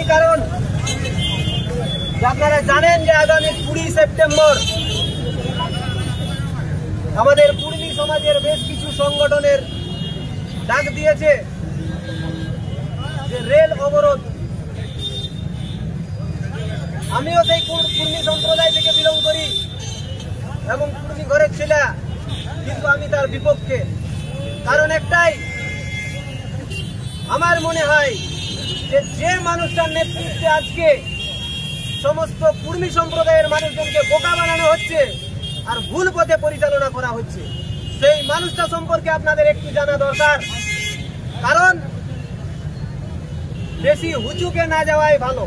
একটাই কারণ, আপনারা জানেন যে আগামী 20 সেপ্টেম্বর আমাদের কুর্মী সমাজের বেশ কিছু সংগঠনের ডাক দিয়েছে যে রেল অবরোধ। আমিও সেই কুর্মী সম্প্রদায় থেকে বিলং করি এবং কুর্মী ঘরের ছেলে, কিন্তু আমি তার বিপক্ষে। কারণ একটাই, আমার মনে হয় যে মানুষটার নেতৃত্বে আজকে সমস্ত কুর্মী সম্প্রদায়ের মানুষজনকে বোকা বানানো হচ্ছে আর ভুল পথে পরিচালনা করা হচ্ছে, সেই মানুষটা সম্পর্কে আপনাদের একটু জানা দরকার। কারণ বেশি হুচুকে না যাওয়াই ভালো।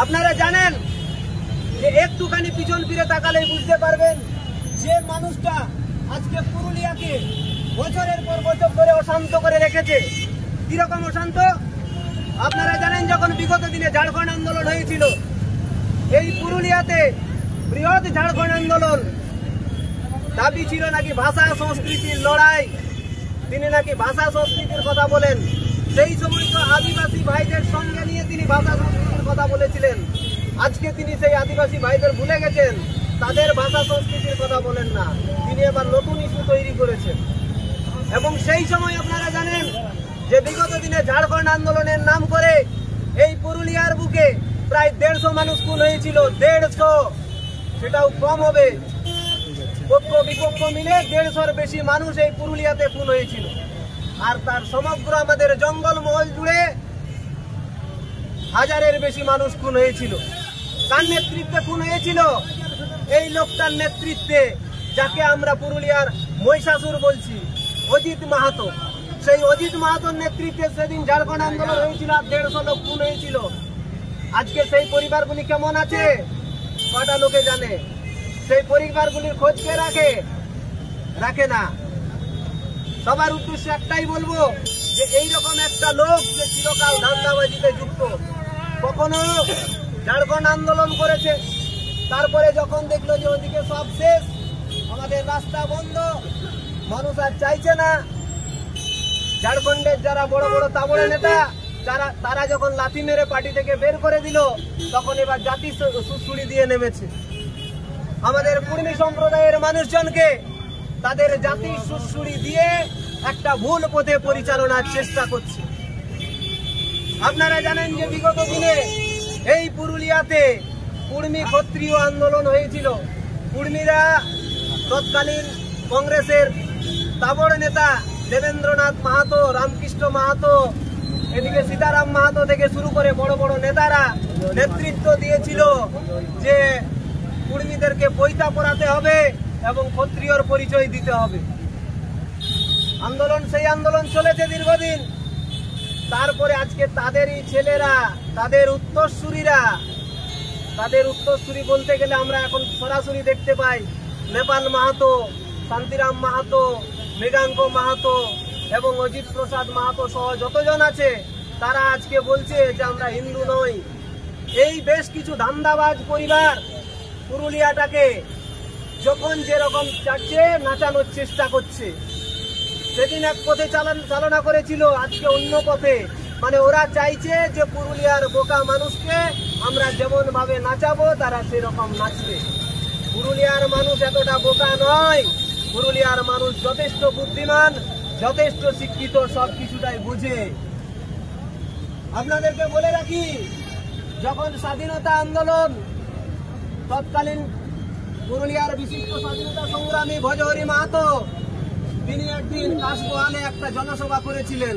আপনারা জানেন যে একটুখানি পিছন ফিরে তাকালেই বুঝতে পারবেন যে মানুষটা আজকে পুরুলিয়াকে বছরের পর বছর ধরে অশান্ত করে রেখেছে। কিরকম অশান্ত? আপনারা জানেন যখন বিগত দিনে ঝাড়খণ্ড আন্দোলন হয়েছিল, এই পুরুলিয়াতে বৃহৎ ঝাড়খণ্ড আন্দোলন, দাবি ছিল নাকি ভাষা সংস্কৃতির লড়াই, তিনি নাকি ভাষা সংস্কৃতির কথা বলেন। সেই সময় তো আদিবাসী ভাইদের সঙ্গে নিয়ে তিনি ভাষা সংস্কৃতির কথা বলেছিলেন। আজকে তিনি সেই আদিবাসী ভাইদের ভুলে গেছেন, তাদের ভাষা সংস্কৃতির কথা বলেন না, তিনি এবার নতুন ইস্যু তৈরি করেছেন। এবং সেই সময় আপনারা জানেন যে বিগত দিনে ঝাড়খণ্ড আন্দোলনের নাম করে এই পুরুলিয়ার বুকে প্রায় 150 মানুষ খুন হয়েছিল। 150, সেটাও কম হবে, পক্ষ বিপক্ষ মিলে 150-এর বেশি মানুষ এই পুরুলিয়াতে খুন হয়েছিল। আর তার সমগ্র আমাদের জঙ্গলমহল জুড়ে 1000-এর বেশি মানুষ খুন হয়েছিল। তার নেতৃত্বে খুন হয়েছিল এই লোকটার নেতৃত্বে, যাকে আমরা পুরুলিয়ার মহিষাসুর বলছি, অজিত মাহাতো। সেই অজিত মাহাতোর নেতৃত্বে সেদিন ঝাড়খণ্ড আন্দোলন হয়েছিল, 150 লোক খুন হয়েছিল। আজকে সেই পরিবারগুলি কেমন আছে কটা লোকে জানে? সেই পরিবারগুলির খোঁজ কে রাখে? রাখে না। সবার উদ্দেশ্যে একটাই বলবো যে এইরকম একটা লোক যে চিরকাল ধান্দাবাজিতে যুক্ত, কখনো ঝাড়খণ্ড আন্দোলন করেছে, তারপরে যখন দেখলো যে ওদিকে সব শেষ, আমাদের রাস্তা বন্ধ, মানুষ আর চাইছে না, ঝাড়খণ্ডের যারা বড় বড় তাবড়ে নেতা তারা যখন লাথি মেরে পার্টি থেকে বের করে দিল, তখন এবার জাতি সুড়সুড়ি দিয়ে নেমেছে। আমাদের কুর্মী সম্প্রদায়ের মানুষজনকে তাদের জাতি সুড়সুড়ি দিয়ে একটা ভুল পথে পরিচালনার চেষ্টা করছে। আপনারা জানেন যে বিগত দিনে এই পুরুলিয়াতে কুর্মী ক্ষত্রিয় আন্দোলন হয়েছিল। কুর্মীরা তৎকালীন কংগ্রেসের তাবড় নেতা দেবেন্দ্রনাথ মাহাতো, রামকৃষ্ণ মাহাতো, এদিকে সীতারাম মাহাতো থেকে শুরু করে বড় বড় নেতারা নেতৃত্ব দিয়েছিল যে কুর্মীদেরকে বইতা পড়াতে হবে এবং ক্ষত্রিয়র পরিচয় দিতে হবে। সেই আন্দোলন চলেছে দীর্ঘদিন। তারপরে আজকে তাদেরই ছেলেরা, তাদের উত্তরসূরি বলতে গেলে আমরা এখন সরাসরি দেখতে পাই নেপাল মাহাতো, শান্তিরাম মাহাতো, মৃগাঙ্ক মাহাতো এবং অজিত প্রসাদ মাহাতো সহ যতজন আছে, তারা আজকে বলছে যে আমরা হিন্দু নই। এই বেশ কিছু ধান্দাবাজ পরিবার পুরুলিয়াটাকে যখন যেরকম চাচ্ছে নাচানোর চেষ্টা করছে। সেদিন এক পথে চালনা করেছিল, আজকে অন্য পথে। মানে ওরা চাইছে যে পুরুলিয়ার বোকা মানুষকে আমরা যেমন ভাবে নাচাবো তারা সেরকম নাচবে। পুরুলিয়ার মানুষ এতটা বোকা নয়, পুরুলিয়ার মানুষ যথেষ্ট বুদ্ধিমান, যথেষ্ট শিক্ষিত, সবকিছুটাই বুঝে। আপনাদেরকে বলে রাখি, যখন স্বাধীনতা আন্দোলন, তৎকালীন পুরুলিয়ার বিশিষ্ট স্বাধীনতা সংগ্রামী ভজহরি মাহাতো, তিনি একদিন কাশবহালে একটা জনসভা করেছিলেন।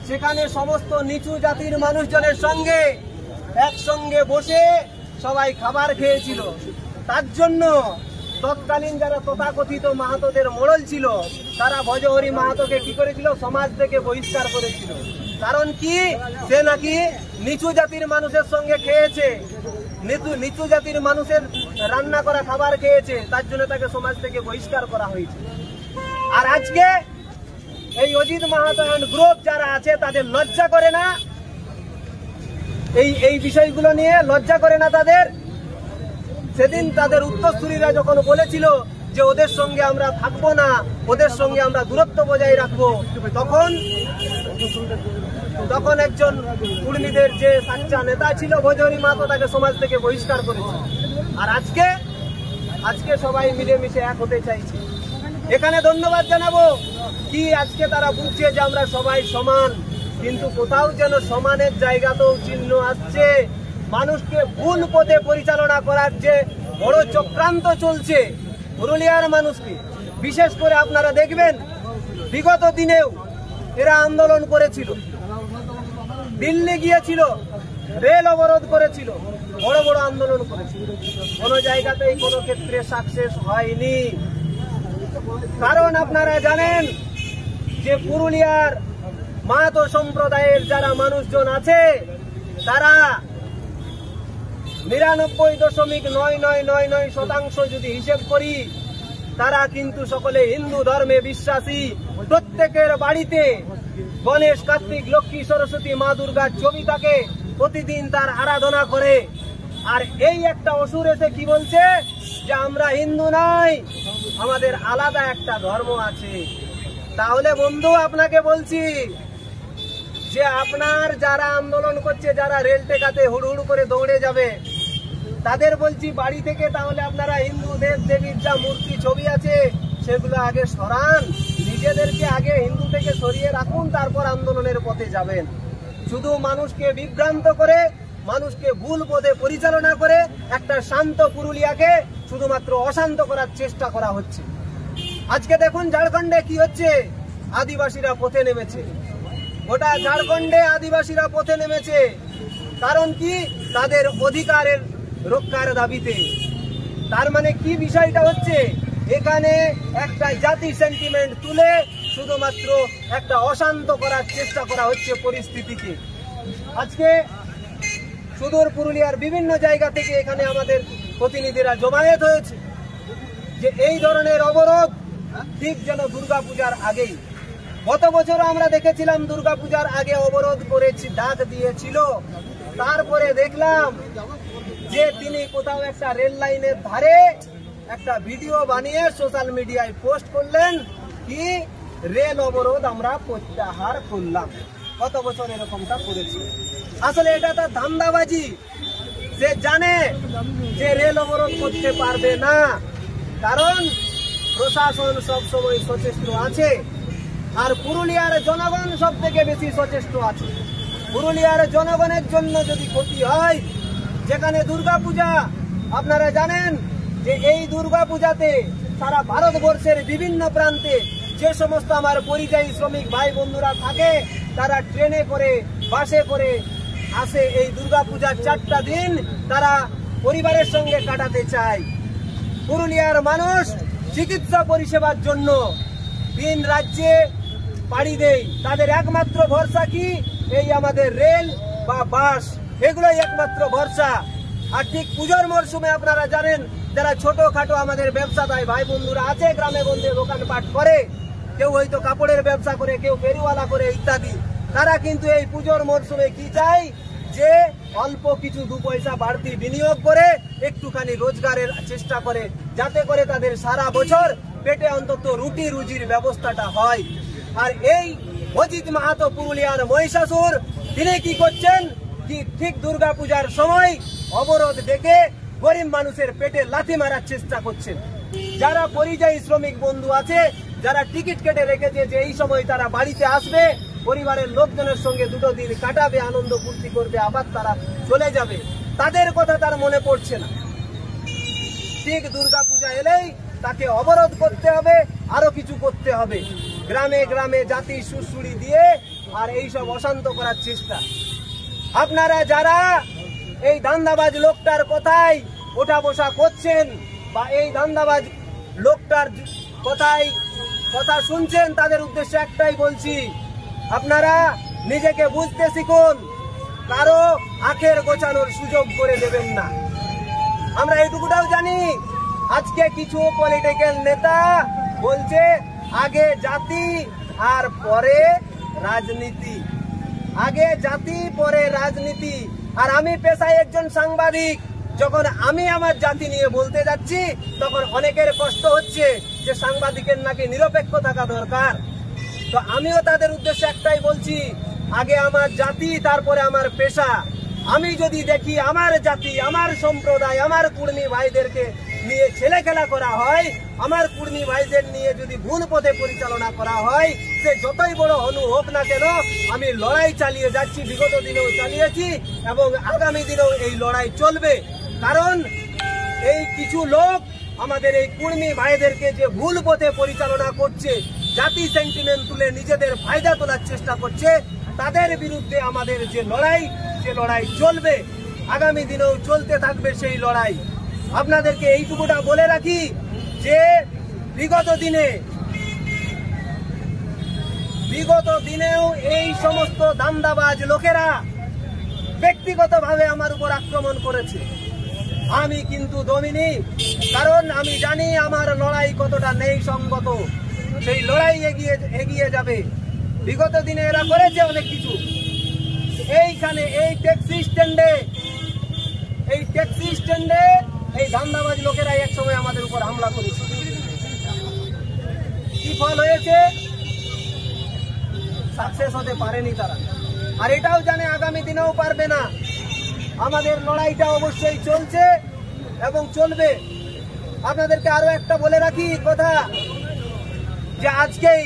সেখানে সমস্ত নিচু জাতির মানুষজনের সঙ্গে একসঙ্গে বসে সবাই খাবার খেয়েছিল। তার জন্য তৎকালীন যারা তথাকথিত মাহাতোদের মোড়ল ছিল, তারা ভজহরি মাহাতোকে কি করেছিল? সমাজ থেকে বহিষ্কার করেছিল। কারণ কি? সে নাকি নিচু জাতির মানুষের সঙ্গে খেয়েছে, নিচু জাতির মানুষের রান্না করা খাবার খেয়েছে, তার জন্য তাকে সমাজ থেকে বহিষ্কার করা হয়েছে। আর আজকে এই অজিত মাহাতো গ্রুপ যারা আছে, তাদের লজ্জা করে না? এই বিষয়গুলো নিয়ে লজ্জা করে না তাদের? সেদিন তাদের উত্তরসূরিরা যখন বলেছিল যে ওদের সঙ্গে আমরা থাকবো না, ওদের সঙ্গে আমরা দূরত্ব বজায় রাখবো, তখন তখন একজন কুর্মীদের যে সাচ্চা নেতা ছিল ভজহরি মাহাতো তাকে সমাজ থেকে বহিষ্কার করেছে। আর আজকে সবাই মিলেমিশে এক হতে চাইছে। এখানে ধন্যবাদ জানাবো কি আজকে তারা বুঝছে যে আমরা সবাই সমান, কিন্তু কোথাও যেন সমানের জায়গাতেও চিহ্ন আসছে। মানুষকে ভুল পথে পরিচালনা করার যে বড় চক্রান্ত চলছে পুরুলিয়ার মানুষকে, বিশেষ করে আপনারা দেখবেন বিগত দিনেও এরা আন্দোলন করেছিল, দিল্লি গিয়েছিল, রেল অবরোধ করেছিল, বড় বড় আন্দোলন করেছিল, কোনো জায়গাতেই কোনো ক্ষেত্রে সাকসেস হয়নি। কারণ আপনারা জানেন যে পুরুলিয়ার মাহাতো সম্প্রদায়ের যারা মানুষজন আছে তারা 99.9999% যদি হিসেব করি তারা কিন্তু সকলে হিন্দু ধর্মে বিশ্বাসী। প্রত্যেকের বাড়িতে গণেশ, কার্তিক, লক্ষ্মী, সরস্বতী, মা দুর্গার ছবি থাকে, প্রতিদিন তার আরাধনা করে। আর এই একটা অসুর এসে কি বলছে যে আমরা হিন্দু নই, আমাদের আলাদা একটা ধর্ম আছে। তাহলে বন্ধু আপনাকে বলছি যে আপনার যারা আন্দোলন করছে, যারা রেল টেকাতে হুড় করে দৌড়ে যাবে, তাদের বলছি বাড়ি থেকে তাহলে আপনারা হিন্দু দেব দেবীর যা মূর্তি ছবি আছে সেগুলো আগে সরান, নিজেদেরকে আগে হিন্দু থেকে সরিয়ে রাখুন, তারপর আন্দোলনের পথে যাবেন। শুধু মানুষকে বিভ্রান্ত করে, মানুষকে ভুল পথে পরিচালনা করে একটা শান্ত পুরুলিয়াকে শুধুমাত্র অশান্ত করার চেষ্টা করা হচ্ছে। আজকে দেখুন ঝাড়খণ্ডে কি হচ্ছে, আদিবাসীরা পথে নেমেছে, গোটা ঝাড়খণ্ডে আদিবাসীরা পথে নেমেছে। কারণ কি? তাদের অধিকারের রক্ষার দাবিতে। তার মানে কি বিষয়টা হচ্ছে, এখানে একটা জাতি সেন্টিমেন্ট তুলে শুধুমাত্র একটা অশান্ত করার চেষ্টা করা হচ্ছে পরিস্থিতিকে। আজকে সুদূর পুরুলিয়ার বিভিন্ন জায়গা থেকে এখানে আমাদের প্রতিনিধিরা জমায়েত হয়েছে যে এই ধরনের অবরোধ ঠিক যেন দুর্গাপূজার আগেই। গত বছর আমরা দেখেছিলাম দুর্গাপূজার আগে অবরোধ করেছি, ডাক দিয়েছিল। তারপরে দেখলাম যে তিনি কোথাও একটা রেল লাইনের ধারে একটা ভিডিও বানিয়ে সোশ্যাল মিডিয়ায় পোস্ট করলেন কি রেল অবরোধ আমরা প্রত্যাহার করলাম। গত বছর এরকমটা করেছি। আসলে এটা তার ধান্দাবাজি। সে জানে যে রেল অবরোধ করতে পারবে না, কারণ প্রশাসন সবসময় সচেষ্ট আছে। আর পুরুলিয়ার জনগণ সব থেকে বেশি সচেষ্ট আছে। পুরুলিয়ার জনগণের জন্য যদি ক্ষতি হয়, যেখানে দুর্গাপূজা আপনারা জানেন যে এই দুর্গাপূজাতে সারা ভারতবর্ষের বিভিন্ন প্রান্তে যে সমস্ত আমার পরিযায়ী শ্রমিক ভাই বন্ধুরা থাকে তারা ট্রেনে করে, বাসে করে আসে। এই দুর্গাপূজার 4টা দিন তারা পরিবারের সঙ্গে কাটাতে চায়। পুরুলিয়ার মানুষ চিকিৎসা পরিষেবার জন্য ভিন রাজ্যে পাড়ি দেয়। তাদের একমাত্র ভরসা কি? এই আমাদের রেল বা বাস, এগুলোই একমাত্র ভরসা। আর ঠিক পুজোর মরশুমে আপনারা জানেন যারা ছোটখাটো আমাদের ব্যবসাদায় ভাই বন্ধুরা আছে, গ্রামে গঞ্জে দোকানপাট করে, কেউ হয়তো কাপড়ের ব্যবসা করে, কেউ ফেরিওয়ালা করে ইত্যাদি, তারা কিন্তু এই পুজোর মরশুমে কি চাই যে অল্প কিছু 2 পয়সা বাড়তি বিনিয়োগ করে একটুখানি রোজগারের চেষ্টা করে, যাতে করে তাদের সারা বছর পেটে অন্তত রুটি রুজির ব্যবস্থাটা হয়। আর এই অজিত মাহাতো পুরুলিয়ার মহিষাসুর তিনি কি করছেন কি ঠিক দুর্গাপূজার সময় অবরোধ ডেকে গরিব মানুষের পেটে লাথি মারার চেষ্টা করছেন। যারা পরিযায়ী শ্রমিক বন্ধু আছে, যারা টিকিট কেটে রেখেছে যে এই সময় তারা বাড়িতে আসবে, পরিবারের লোকজনের সঙ্গে 2 দিন কাটাবে, আনন্দ ফুর্তি করবে, আবার তারা চলে যাবে, তাদের কথা তার মনে পড়ছে না। ঠিক দুর্গাপূজা এলেই তাকে অবরোধ করতে হবে, আরো কিছু করতে হবে, গ্রামে গ্রামে জাতি সুড়সুড়ি দিয়ে আর এইসব অশান্ত করার চেষ্টা। আপনারা যারা এই ধান্দাবাজ লোকটার কথায় ওঠা বসা করছেন বা এই ধান্দাবাজ লোকটার কথা শুনছেন, তাদের উদ্দেশ্যে একটাই বলছি, আপনারা নিজেকে বুঝতে শিখুন, কারো আখের গোছানোর সুযোগ করে দেবেন না। আমরা এইটুকুটাও জানি, আজকে কিছু পলিটিক্যাল নেতা বলছে আগে জাতি আর পরে রাজনীতি, আগে জাতি পরে রাজনীতি। আর আমি পেশায় একজন সাংবাদিক, যখন আমি আমার জাতি নিয়ে বলতে যাচ্ছি তখন অনেকের কষ্ট হচ্ছে যে সাংবাদিকের নাকি নিরপেক্ষ থাকা দরকার। তো আমিও তাদের উদ্দেশ্যে একটাই বলছি আগে আমার জাতি, তারপরে আমার পেশা। আমি যদি দেখি আমার জাতি, আমার সম্প্রদায়, আমার কুর্মী ভাইদেরকে নিয়ে ছেলে খেলা করা হয়, আমার কুর্মী ভাইদের নিয়ে যদি ভুল পথে পরিচালনা করা হয়, সে যতই বড় হনু হোক না কেন, আমি লড়াই চালিয়ে যাচ্ছি। বিগত দিনেও চালিয়েছি এবং আগামী দিনেও এই লড়াই চলবে। কারণ এই কিছু লোক আমাদের এই কুর্মী ভাইদেরকে যে ভুল পথে পরিচালনা করছে, জাতি সেন্টিমেন্ট তুলে নিজেদের ফায়দা তোলার চেষ্টা করছে, তাদের বিরুদ্ধে আমাদের যে লড়াই, সে লড়াই চলবে, আগামী দিনেও চলতে থাকবে সেই লড়াই। আপনাদেরকে এইটুকুটা বলে রাখি যে বিগত দিনেও এই সমস্ত দান্দাবাজ লোকেরা ব্যক্তিগতভাবে আমার উপর আক্রমণ করেছে। আমি কিন্তু দমিনি, কারণ আমি জানি আমার লড়াই কতটা নেই সঙ্গত। সেই লড়াই এগিয়ে যাবে। বিগত দিনে এরা করেছে অনেক কিছু। এইখানে এই ট্যাক্সি স্ট্যান্ডে এই ধান্দাবাজ লোকেরা এক সময় আমাদের উপর হামলা করেছে। কি ফল হয়েছে? সাকসেস হতে পারেনি তারা। আর এটাও জানে আগামী দিনেও পারবে না। আমাদের লড়াইটা অবশ্যই চলছে এবং চলবে। আপনাদেরকে আরো একটা বলে রাখি কথা, যে আজকেই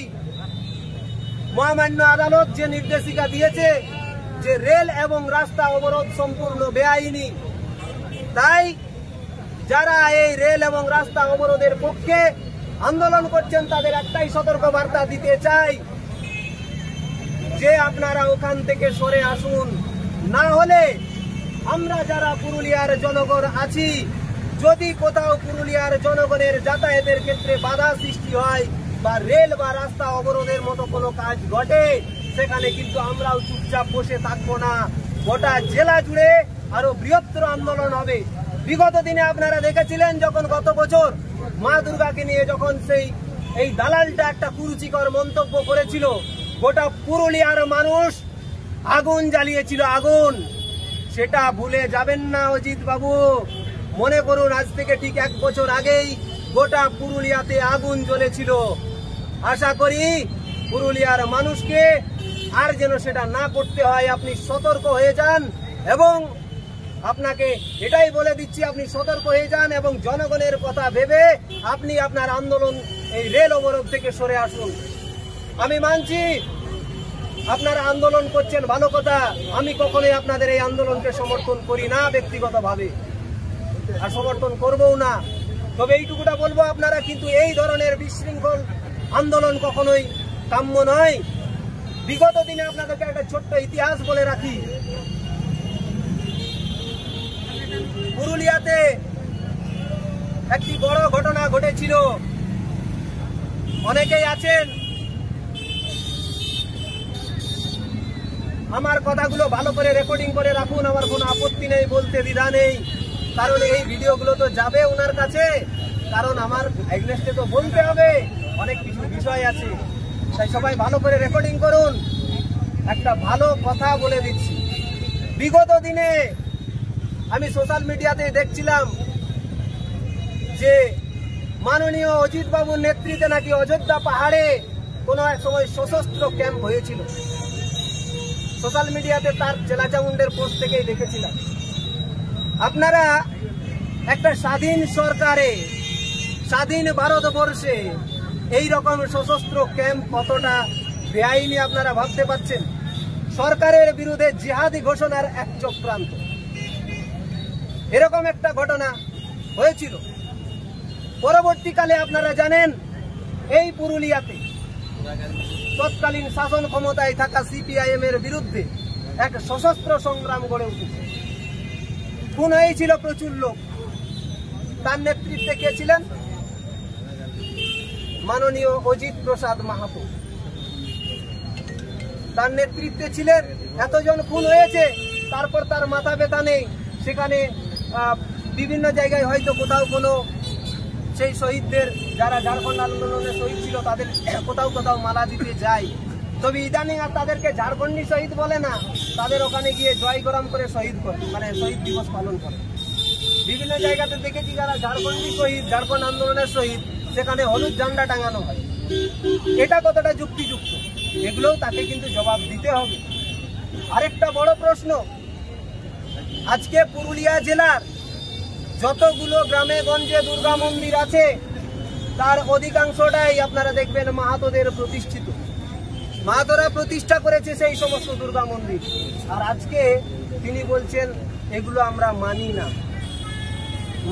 মহামান্য আদালত যে নির্দেশিকা দিয়েছে যে রেল এবং রাস্তা অবরোধ সম্পূর্ণ বেআইনি, তাই যারা এই রেল এবং রাস্তা অবরোধের পক্ষে আন্দোলন করছেন তাদের একটাই সতর্ক বার্তা দিতে চাই যে আপনারা ওখান থেকে সরে আসুন। না হলে আমরা যারা পুরুলিয়ার জনগণ আছি, যদি কোথাও পুরুলিয়ার জনগণের যাতায়াতের ক্ষেত্রে বাধা সৃষ্টি হয় বা রেল বা রাস্তা অবরোধের মতো কোনো কাজ ঘটে, সেখানে কিন্তু আমরাও চুপচাপ বসে থাকবো না। গোটা জেলা জুড়ে আরো বৃহত্তর আন্দোলন হবে। বিগত দিনে আপনারা দেখেছিলেন যখন গত বছর মা দুর্গাকে নিয়ে যখন এই দালালটা একটা কুরুচিকর মন্তব্য করেছিল, গোটা পুরুলিয়ার মানুষ আগুন জ্বালিয়েছিল, আগুন। সেটা ভুলে যাবেন না অজিত বাবু। মনে করুন আজ থেকে ঠিক 1 বছর আগেই গোটা পুরুলিয়াতে আগুন জ্বলেছিল। আশা করি পুরুলিয়ার মানুষকে আর যেন সেটা না করতে হয়। আপনি সতর্ক হয়ে যান এবং আপনাকে এটাই বলে দিচ্ছি, আপনি সতর্ক হয়ে যান এবং জনগণের কথা ভেবে আপনি আপনার আন্দোলন এই রেল অবরোধ থেকে সরে আসুন। আমি মানছি আপনারা আন্দোলন করছেন, ভালো কথা। আমি কখনোই আপনাদের এই আন্দোলনকে সমর্থন করি না ব্যক্তিগতভাবে, আর সমর্থন করবও না। তবে এইটুকুটা বলবো, আপনারা কিন্তু এই ধরনের বিশৃঙ্খল আন্দোলন কখনোই কাম্য নয়। বিগত দিনে আপনাদেরকে একটা ছোট্ট ইতিহাস বলে রাখি। পুরুলিয়াতে একটি বড় ঘটনা ঘটেছিল। অনেকেই আছেন, আমার কথাগুলো ভালো করে রেকর্ডিং করে রাখুন, আমার কোনো আপত্তি নেই, বলতে দ্বিধা নেই। কারণ এই ভিডিওগুলো তো যাবে ওনার কাছে, কারণ আমার এগনেস্টে তো বলতে হবে, অনেক কিছু বিষয় আছে। তাই সবাই ভালো করে রেকর্ডিং করুন। একটা ভালো কথা বলে দিচ্ছি, বিগত দিনে আমি সোশ্যাল মিডিয়াতে দেখছিলাম যে মাননীয় অজিত বাবুর নেতৃত্বে নাকি অযোধ্যা পাহাড়ে কোনো এক সময় সশস্ত্র ক্যাম্প হয়েছিল। সোশ্যাল মিডিয়াতে তার চেলাচামুন্ডের পোস্ট থেকেই দেখেছিলাম। আপনারা একটা স্বাধীন সরকারে, স্বাধীন ভারতবর্ষে এই রকম সশস্ত্র ক্যাম্প কতটা বেআইনি আপনারা ভাবতে পারছেন? সরকারের বিরুদ্ধে জিহাদি ঘোষণার এক চক্রান্ত, এরকম একটা ঘটনা হয়েছিল। পরবর্তীকালে আপনারা জানেন এই পুরুলিয়াতে তৎকালীন শাসন ক্ষমতায় থাকা সিপিআইএম এর বিরুদ্ধে এক সশস্ত্র সংগ্রাম গড়ে উঠেছে। খুন হয়েছিল প্রচুর লোক। তার নেতৃত্বে কে ছিলেন? মাননীয় অজিত প্রসাদ মাহাতো। তার নেতৃত্বে ছিলেন। এতজন খুন হয়েছে, তারপর তার মাথা ব্যথা নেই। সেখানে বিভিন্ন জায়গায় হয়তো কোথাও কোনো সেই শহীদদের, যারা ঝাড়খণ্ড আন্দোলনে শহীদ ছিল, তাদের কোথাও কোথাও মালা দিতে যায়। তবে ইদানিং আর তাদেরকে ঝাড়খণ্ডী শহীদ বলে না, তাদের ওখানে গিয়ে জয়গ্রাম করে শহীদ করে, মানে শহীদ দিবস পালন করে। বিভিন্ন জায়গাতে দেখেছি যারা ঝাড়খণ্ডী শহীদ, ঝাড়খণ্ড আন্দোলনের শহীদ, সেখানে হলুদ ঝান্ডা টাঙানো হয়। এটা কতটা যুক্তিযুক্ত? এগুলোও তাকে কিন্তু জবাব দিতে হবে। আরেকটা বড় প্রশ্ন, আজকে পুরুলিয়া জেলার যতগুলো গ্রামে গঞ্জে দুর্গা মন্দির আছে তার অধিকাংশটাই আপনারা দেখবেন মাহাতোদের প্রতিষ্ঠিত। মাহাতোরা প্রতিষ্ঠা করেছে সেই সমস্ত দুর্গা মন্দির, আর আজকে তিনি বলছেন এগুলো আমরা মানি না।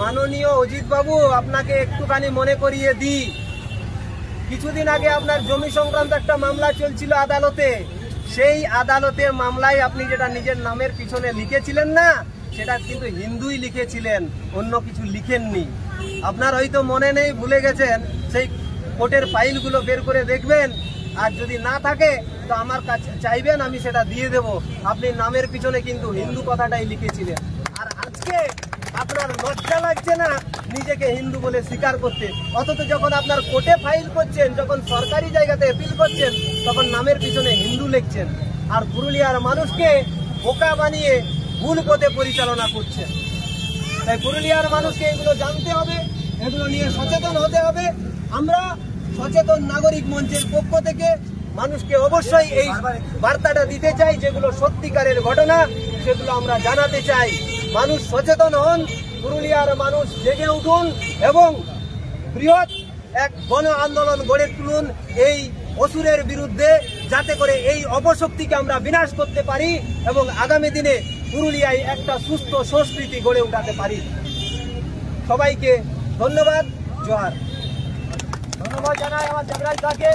মাননীয় অজিত বাবু, আপনাকে একটুখানি মনে করিয়ে দিই, কিছুদিন আগে আপনার জমি সংক্রান্ত একটা মামলা চলছিল আদালতে। সেই আদালতের মামলায় আপনি যেটা নিজের নামের পিছনে লিখেছিলেন না, সেটা কিন্তু হিন্দুই লিখেছিলেন, অন্য কিছু লিখেননি। আপনার হয়তো মনে নেই, ভুলে গেছেন। সেই কোর্টের ফাইলগুলো বের করে দেখবেন, আর যদি না থাকে তো আমার কাছে চাইবেন, আমি সেটা দিয়ে দেব। আপনি নামের পিছনে কিন্তু হিন্দু কথাটাই লিখেছিলেন। আর আজকে আপনার লজ্জা লাগছে না নিজেকে হিন্দু বলে স্বীকার করতে? অথচ যখন আপনার কোর্টে ফাইল করছেন, যখন সরকারি জায়গাতে অ্যাপিল করছেন, তখন নামের পিছনে হিন্দু লিখছেন, আর পুরুলিয়ার মানুষকে বোকা বানিয়ে ভুল পথে পরিচালনা করছেন। তাই পুরুলিয়ার মানুষকে এগুলো জানতে হবে, এগুলো নিয়ে সচেতন হতে হবে। আমরা সচেতন নাগরিক মঞ্চের পক্ষ থেকে মানুষকে অবশ্যই এই বার্তাটা দিতে চাই, যেগুলো সত্যিকারের ঘটনা সেগুলো আমরা জানাতে চাই। মানুষ সচেতন হন, পুরুলিয়ার মানুষ জেগে উঠুন এবং বৃহৎ এক গণ আন্দোলন গড়ে তুলুন এই অসুরের বিরুদ্ধে, যাতে করে এই অপশক্তিকে আমরা বিনাশ করতে পারি এবং আগামী দিনে পুরুলিয়ায় একটা সুস্থ সংস্কৃতি গড়ে উঠাতে পারি। সবাইকে ধন্যবাদ, জোহার। ধন্যবাদ জানাই আমার জাগরাজ দাকে।